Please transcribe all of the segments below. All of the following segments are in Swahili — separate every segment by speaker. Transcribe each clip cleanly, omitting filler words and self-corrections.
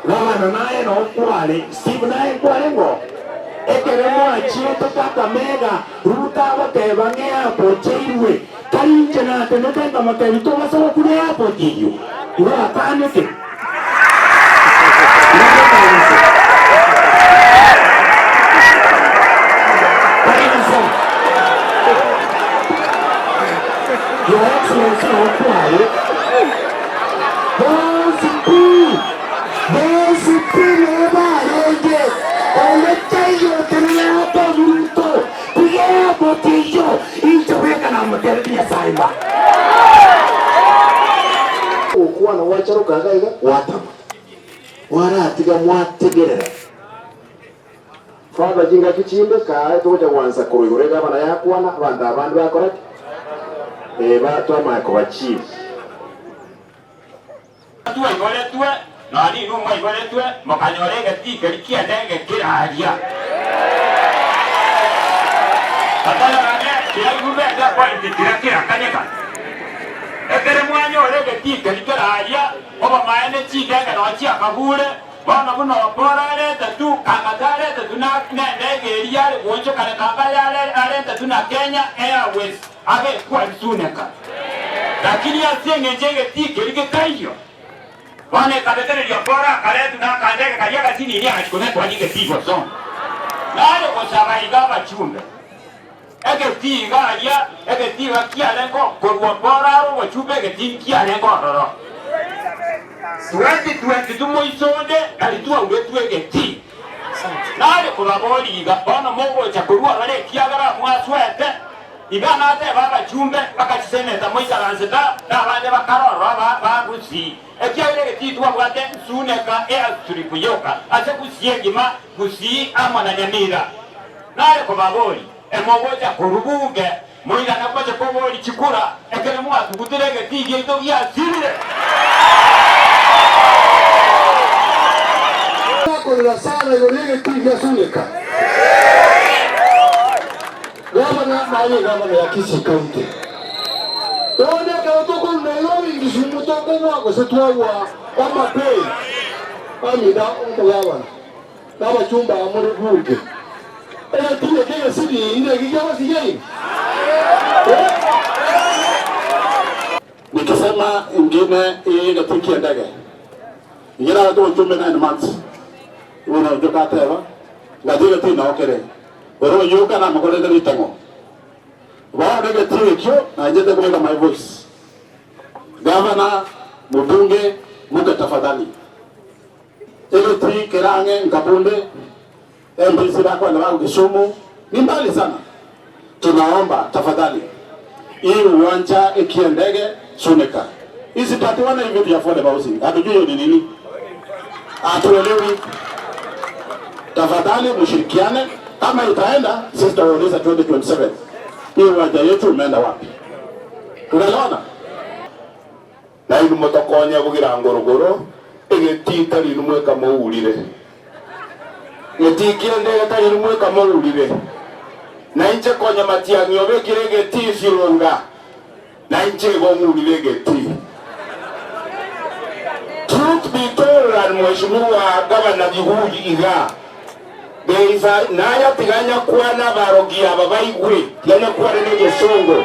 Speaker 1: Gavana naye no Opore, Steve naye Opore ngo. Ekere mwachete Kakamega, Ruta bateba ng'eapo cheirwe. Karinche na tenetenda matebito basaba kuri airport iyo. Ura kaneke. Your Excellency Opore, ukwana wacharo kagaiga watama waratiga mwategerera faba jinga kichimbe ka toja wanza kurigorega bana yakwana abandi bakora batoma ko bachizi tuwe ngole tuwe nani numwe ngole tuwe makanyorega tikerikia denge kiraria atala rane kila gubenda point kira kanyeka ekere mwanyo orege tikerikia oba maene chidenge no chia kabure bana buno porare tatu kangatare tatu na ndege iriale bonjo kana kangayale arenta tuna Kenya Airways abe kwa Suneka lakini asenge njenge tikerike kaiyo bana kabetere ya pora kale tuna kandege kayaka chini ile achikone kwa nyinge tigo son nalo kwa igaba chumbe ege tiga kia lengo kwa pora ro chumbe ege tiga lengo roro 2022 moisonde alitua uletu egeti nale kulaboliga bana mogo cha kurua wale kiagara mwaswete igana ate baba chumbe bakachiseneta moisaranzeta na bande bakarora ba Gusii ekiagere geti tuwa bwate Suneka kuyoka acha kusiegima Gusii ama na Nyamira nale kulaboli emogo cha kurubuge moiga na kwacha koboli chikura ekere mwatu kuterege tigi to ya sirire
Speaker 2: la sana yolege tiga Suneka. Gavana mali gavana ya Gusii County. Tone ka utoko Nairobi ngisumu toko wako setwawa kama pay. Amida gavana. Kama chumba amuri buke. Tiga kile sidi ile kijawa sijai. Nikisema ingine ile tiki ndege. Ngira ndo chumba 9 months. Una joka teva ngadiga tina okere oro yoka na makore de tango wa de tiwe kyo na jete kumeka my voice gavana mbunge muka tafadhali ile tri kerange ngabunde MPC bako na wangu Kisumu ni mbali sana tunaomba tafadhali hii uwanja ikiendege Suneka isipatiwane hivi vya fode bausi hatujui ni nini atuelewi. Tafadhali mshirikiane kama itaenda sisi tutaongeza 2027. Hii uwanja yetu umeenda wapi? Tunaona? Na ilu motokonya kugira ngorogoro egetita linumwe kama ulire. Ngetikiende gata linumwe kama ulire. Na inche konya matia nyobe kirege ti sironga. Na inche gomulire geti. Truth be told, and mheshimiwa gavana Gihuji iga there is a naya tiganya kuana barogia babaigwe tiganya kuana nege songo.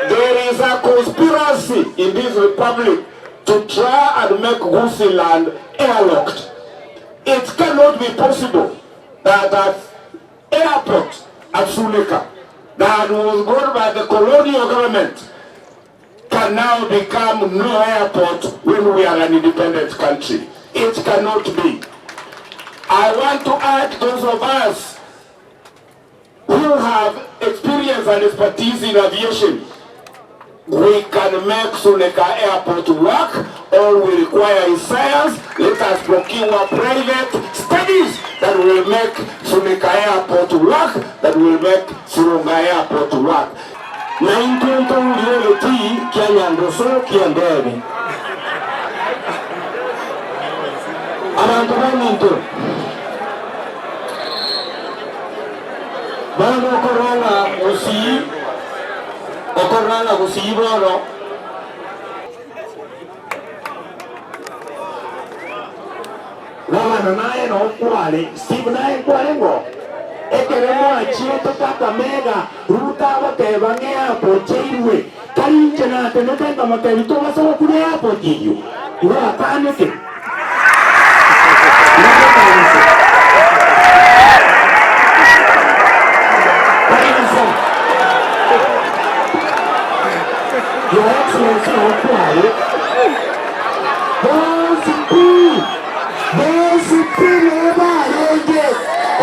Speaker 2: There is a conspiracy in this republic to try and make Gusii land airlocked. It cannot be possible that that airport at Suneka that was built by the colonial government can now become no airport when we are an independent country. It cannot be. I want to urge those of us who have experience and expertise in aviation. We can make Suneka Airport work. All we require is science. Let us procure private studies that will make Suneka Airport work, that will make Suneka Airport work. Na intunto uliyoti Kenya ndoso kiandebe. Abantu baninto. Bano okoranga Gusii boro. Gavana naye no kwale Steve naye kwale ngo ekere mwachieto Kakamega Ruta bateba ng'eapo cheirwe karinche nate netenga matebi tobasaba kuri apo jiyo ura ataneke Your Excellency Opore, BCP lebarege,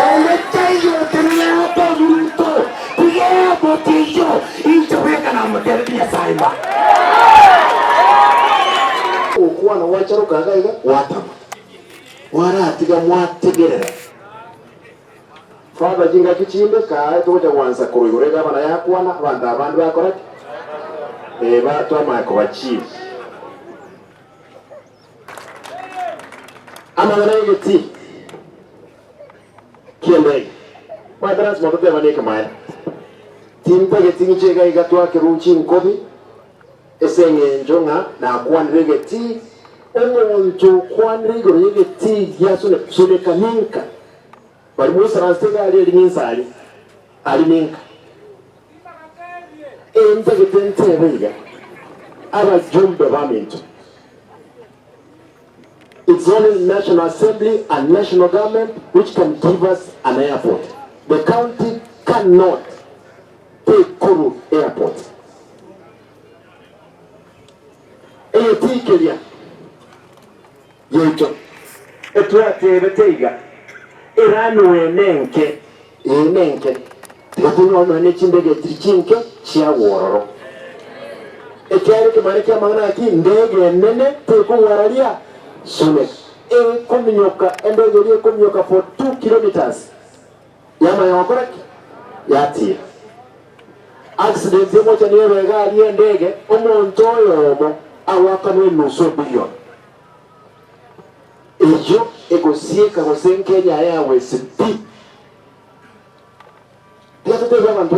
Speaker 2: oleteyo tenyapo bruto, piyepo tiyo, intobeka na materbi ya saima. Ukuwa na wacharo kagaiga, watama. Waratiga mwategerera. Father jinga kichimbe, kaa tuja wanza kurigurega wana yakuwana, wanda abandu bakoraki. Bato amako bachief amagana yegeti kiende madras motote maneke maya timpa geti chega igatwa kirunchi nkobi esenge njonga na kwanregeti omonjo kwanrigo yegeti yasune Suneka ninka bali musa rastega ali ninsali ali ninka It's only National Assembly and National Government which can give us an airport. The county cannot take Kuru Airport. Eyetikelia yecho etwatebeteiga iranu enenke Ebuno ne chindege trichinke chia wororo. Ekere ke mane kia mangana ki ndege nene teko waralia Suneka. Kuminyoka ndege ile kuminyoka for 2 kilometers. Yama ya wakoraki yati. Accident moja ni wega ali ndege omonto yomo awakanwe nusu bilioni. Ejo egosieka Kenya Airways